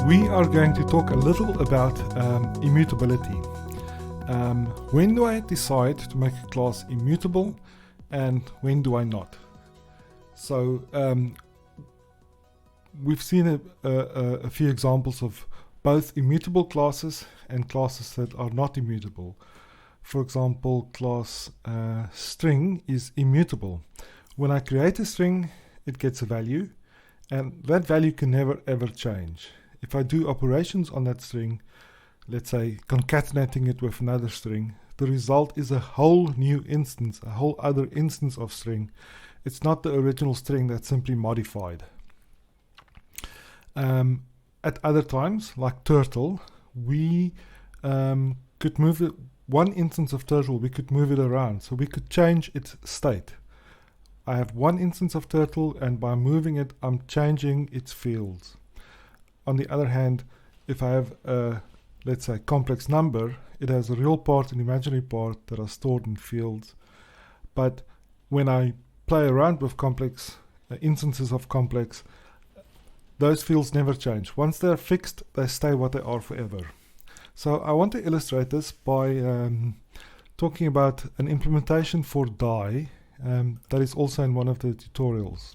We are going to talk a little about immutability. When do I decide to make a class immutable and when do I not? So we've seen a few examples of both immutable classes and classes that are not immutable. For example, class string is immutable. When I create a string, it gets a value, and that value can never ever change. If I do operations on that string, let's say concatenating it with another string, the result is a whole new instance, a whole other instance of string. It's not the original string that's simply modified. At other times, like turtle, we could move it, one instance of turtle, we could move it around. So we could change its state. I have one instance of turtle, and by moving it, I'm changing its fields. On the other hand, if I have a, let's say, complex number, it has a real part and imaginary part that are stored in fields. But when I play around with complex instances of complex, those fields never change. Once they're fixed, they stay what they are forever. So I want to illustrate this by talking about an implementation for die that is also in one of the tutorials.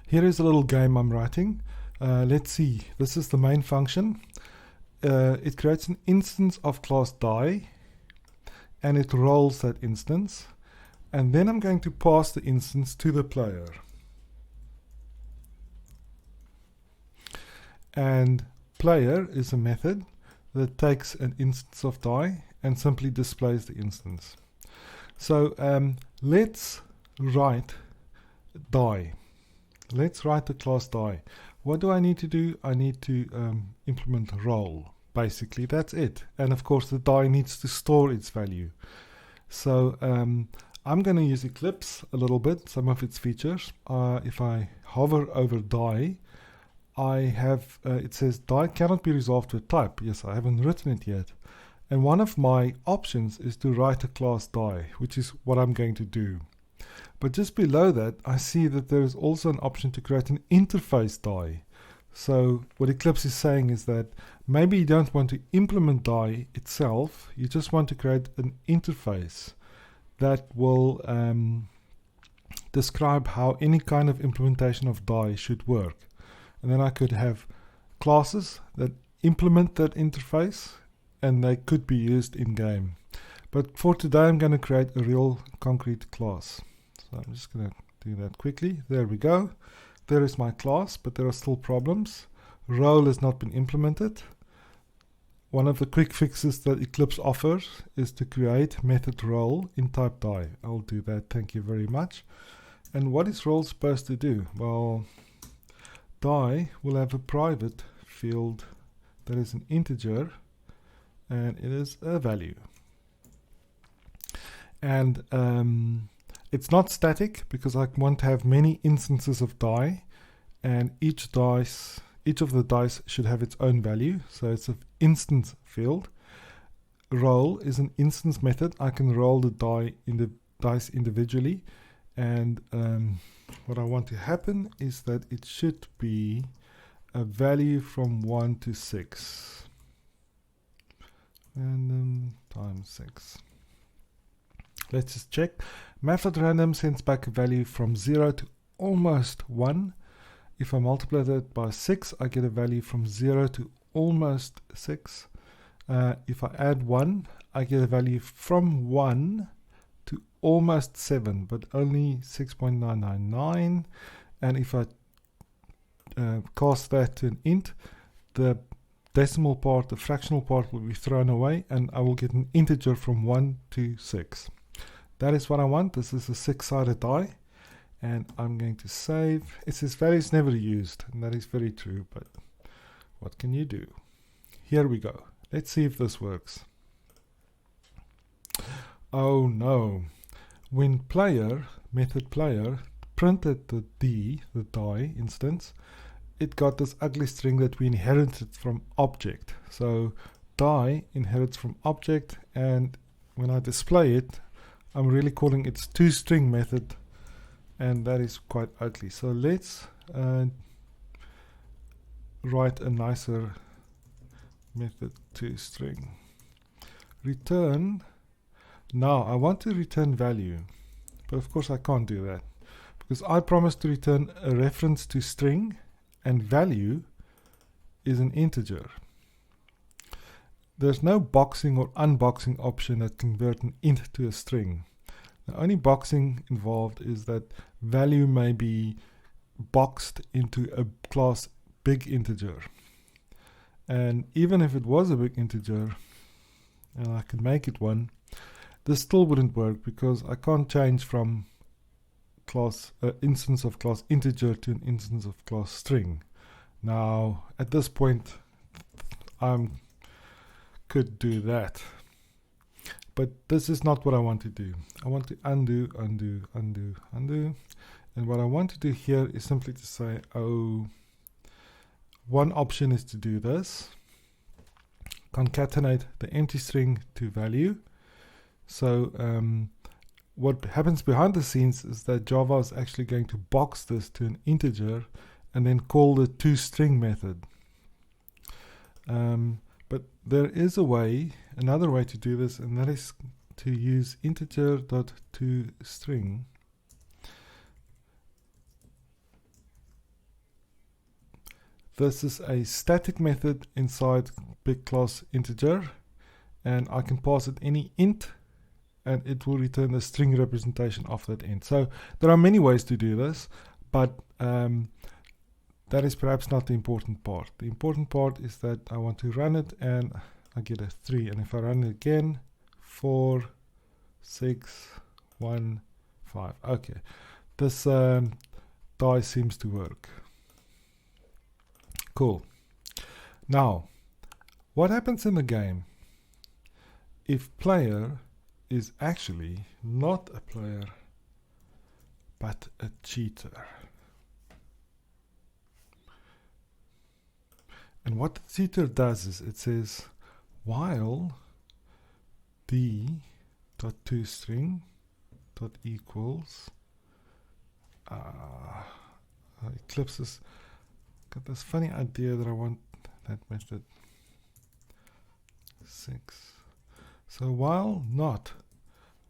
Here is a little game I'm writing. Let's see, this is the main function. It creates an instance of class die and it rolls that instance, and then I'm going to pass the instance to the player. And player is a method that takes an instance of die and simply displays the instance. So let's write die. Let's write the class die. What do I need to do? I need to implement roll. Basically, that's it. And of course, the die needs to store its value. So I'm going to use Eclipse a little bit, some of its features. If I hover over die, I have, it says die cannot be resolved with type. Yes, I haven't written it yet. And one of my options is to write a class die, which is what I'm going to do. But just below that, I see that there is also an option to create an interface die. So what Eclipse is saying is that maybe you don't want to implement die itself, you just want to create an interface that will describe how any kind of implementation of die should work. And then I could have classes that implement that interface, and they could be used in game. But for today, I'm going to create a real concrete class. So I'm just going to do that quickly. There we go. There is my class, but there are still problems. Role has not been implemented. One of the quick fixes that Eclipse offers is to create method role in type die. I'll do that, thank you very much. And what is role supposed to do? Well, die will have a private field that is an integer, and it is a value. And it's not static because I want to have many instances of die, and each of the dice should have its own value. So it's an instance field. Roll is an instance method. I can roll the dice individually, and what I want to happen is that it should be a value from 1 to 6. Random times 6. Let's just check. Math.random sends back a value from 0 to almost 1. If I multiply that by 6, I get a value from 0 to almost 6. If I add 1, I get a value from 1 to almost 7, but only 6.999. And if I cast that to an int, the decimal part, the fractional part will be thrown away, and I will get an integer from 1 to 6. That is what I want. This is a 6-sided die, and I'm going to save. It says values never used, and that is very true, but what can you do? Here we go. Let's see if this works. Oh no. When player, method player, printed the die instance, it got this ugly string that we inherited from object. So die inherits from object, and when I display it, I'm really calling its toString method, and that is quite ugly. So let's write a nicer method to string. Return. Now I want to return value, but of course I can't do that because I promised to return a reference to string, and value is an integer. There's no boxing or unboxing option that convert an int to a string. The only boxing involved is that value may be boxed into a class big integer. And even if it was a big integer, and I could make it one, this still wouldn't work because I can't change from class instance of class integer to an instance of class string. Now, at this point, I could do that. But this is not what I want to do. I want to undo. And what I want to do here is simply to say, oh, one option is to do this. Concatenate the empty string to value. So what happens behind the scenes is that Java is actually going to box this to an integer and then call the toString method. But there is a way, another way to do this, and that is to use integer.toString. This is a static method inside big class integer, and I can pass it any int, and it will return the string representation of that int. So there are many ways to do this, but that is perhaps not the important part. The important part is that I want to run it and I get a 3. And if I run it again, 4, 6, 1, 5. Okay, this die seems to work. Cool. Now, what happens in the game if player is actually not a player but a cheater? And what the cheater does is it says while d.toString equals Eclipse has got this funny idea that I want that method 6. So while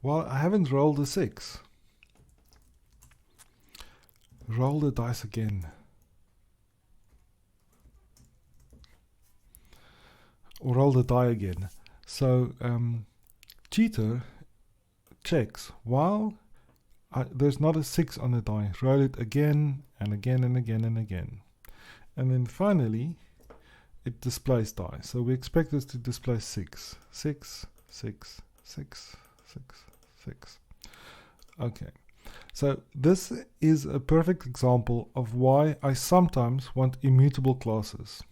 I haven't rolled a 6, roll the dice again. Or roll the die again. So cheater checks while there's not a 6 on the die, roll it again and again and again and again. And then finally it displays die. So we expect this to display 6. 6, 6, 6, 6, 6. Okay. So this is a perfect example of why I sometimes want immutable classes.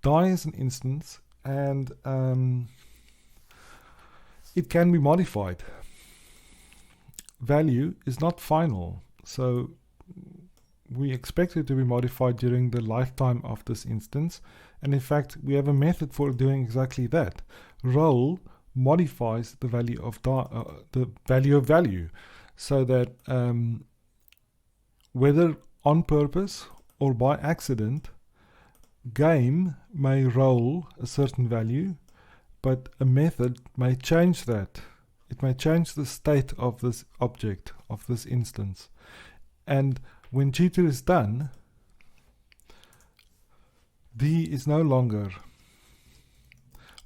Die is an instance, and it can be modified. Value is not final, so we expect it to be modified during the lifetime of this instance, and in fact we have a method for doing exactly that. Roll modifies the value of value, so that whether on purpose or by accident, game may roll a certain value, but a method may change that. It may change the state of this object, of this instance. And when cheater is done, D is no longer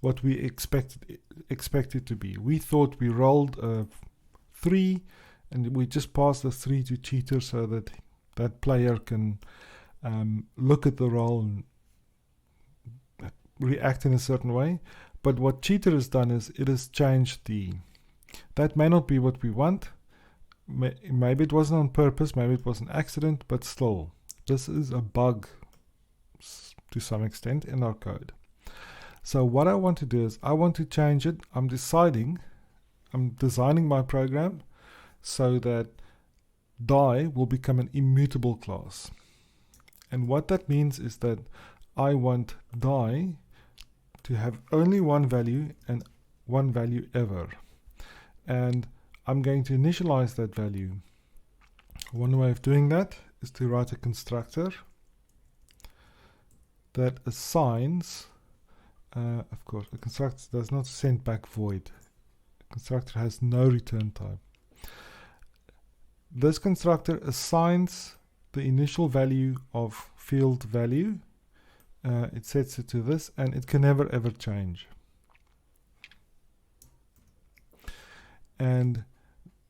what we expect it to be. We thought we rolled a 3 and we just passed the 3 to cheater so that that player can look at the roll and react in a certain way. But what cheater has done is it has changed D. That may not be what we want. Maybe it wasn't on purpose, maybe it was an accident, but still, this is a bug to some extent in our code. So what I want to do is I want to change it. I'm designing my program so that die will become an immutable class. And what that means is that I want die to have only one value and one value ever. And I'm going to initialize that value. One way of doing that is to write a constructor that assigns, of course, a constructor does not send back void. A constructor has no return type. This constructor assigns the initial value of field value. It sets it to this, and it can never ever change. And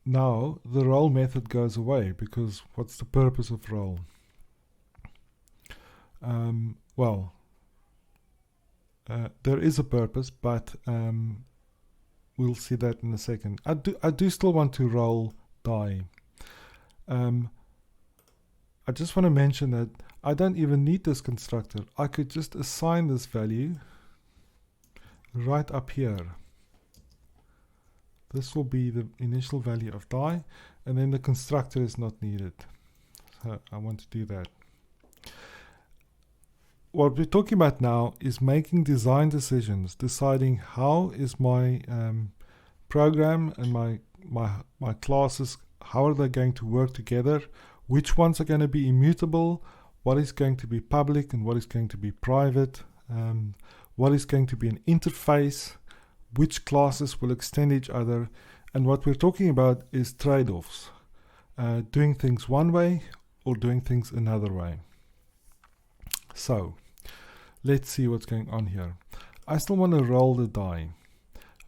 now the roll method goes away, because what's the purpose of roll? Well, there is a purpose, but we'll see that in a second. I do still want to roll die. I just want to mention that I don't even need this constructor. I could just assign this value right up here. This will be the initial value of die, and then the constructor is not needed. So I want to do that. What we're talking about now is making design decisions, deciding how is my program and my classes, how are they going to work together, which ones are going to be immutable, what is going to be public and what is going to be private, what is going to be an interface, which classes will extend each other. And what we're talking about is trade-offs, doing things one way or doing things another way. So let's see what's going on here. I still want to roll the die,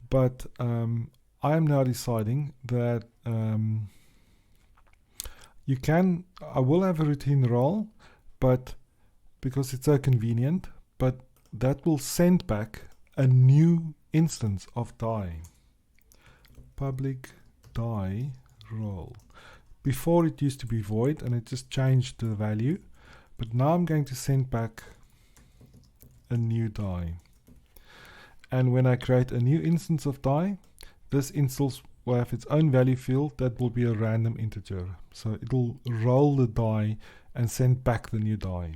but I am now deciding that I will have a routine roll, but because it's so convenient, but that will send back a new instance of die. Public die roll. Before it used to be void and it just changed the value, but now I'm going to send back a new die. And when I create a new instance of die, this instance will have its own value field that will be a random integer. So it'll roll the die and send back the new die.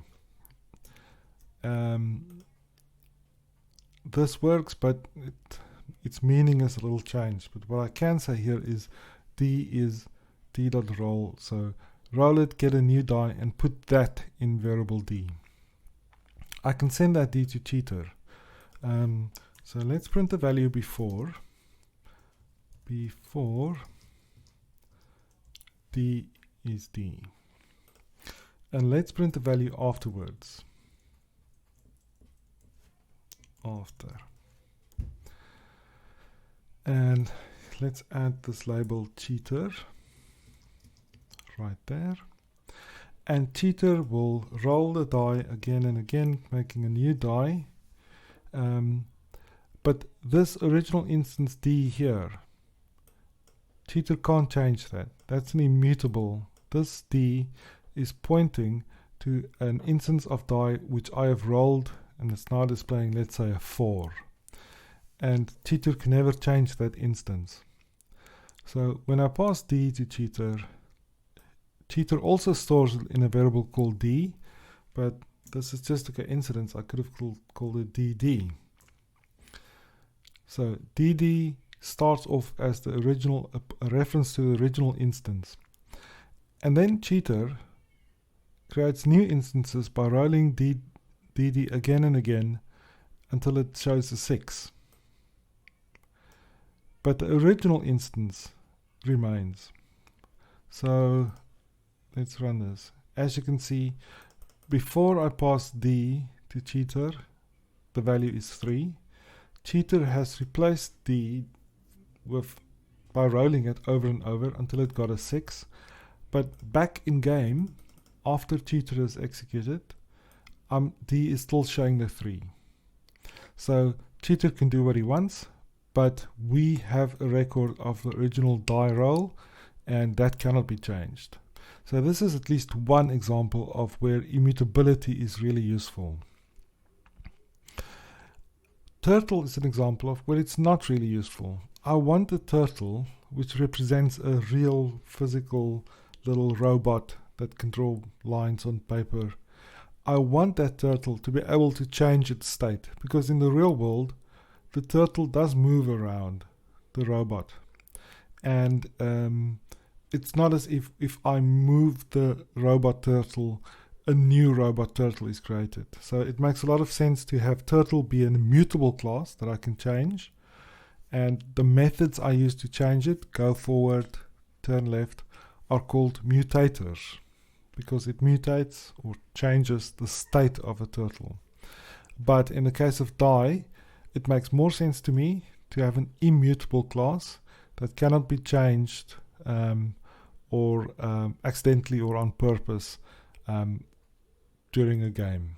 This works, but its meaning is a little changed. But what I can say here is d is d.roll. So roll it, get a new die, and put that in variable d. I can send that d to cheater. So let's print the value before d is d. And let's print the value afterwards. After. And let's add this label cheater right there. And cheater will roll the die again and again, making a new die. But this original instance d here, cheater can't change that. That's an immutable. This d is pointing to an instance of die which I have rolled, and it's now displaying, let's say, a 4. And cheater can never change that instance. So when I pass d to cheater, cheater also stores it in a variable called d, but this is just a coincidence. I could have called it dd. So dd starts off as the original, a reference to the original instance. And then cheater creates new instances by rolling dd again and again until it shows a 6. But the original instance remains. So let's run this. As you can see, before I pass d to cheater, the value is 3. Cheater has replaced d by rolling it over and over until it got a 6. But back in game, after cheater is executed, d is still showing the 3. So cheater can do what he wants, but we have a record of the original die roll, and that cannot be changed. So this is at least one example of where immutability is really useful. Turtle is an example of where it's not really useful. I want the turtle, which represents a real physical little robot that can draw lines on paper. I want that turtle to be able to change its state, because in the real world, the turtle does move around the robot. And it's not as if I move the robot turtle, a new robot turtle is created. So it makes a lot of sense to have turtle be an immutable class that I can change, and the methods I use to change it, go forward, turn left, are called mutators, because it mutates or changes the state of a turtle. But in the case of die, it makes more sense to me to have an immutable class that cannot be changed or accidentally or on purpose during a game.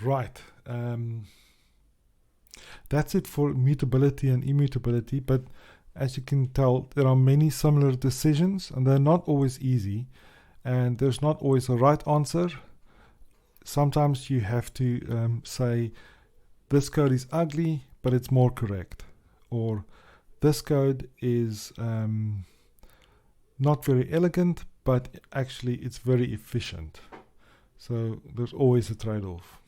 Right. That's it for mutability and immutability, but as you can tell, there are many similar decisions, and they're not always easy, and there's not always a right answer. Sometimes you have to say, this code is ugly, but it's more correct, or this code is not very elegant, but actually it's very efficient. So there's always a trade-off.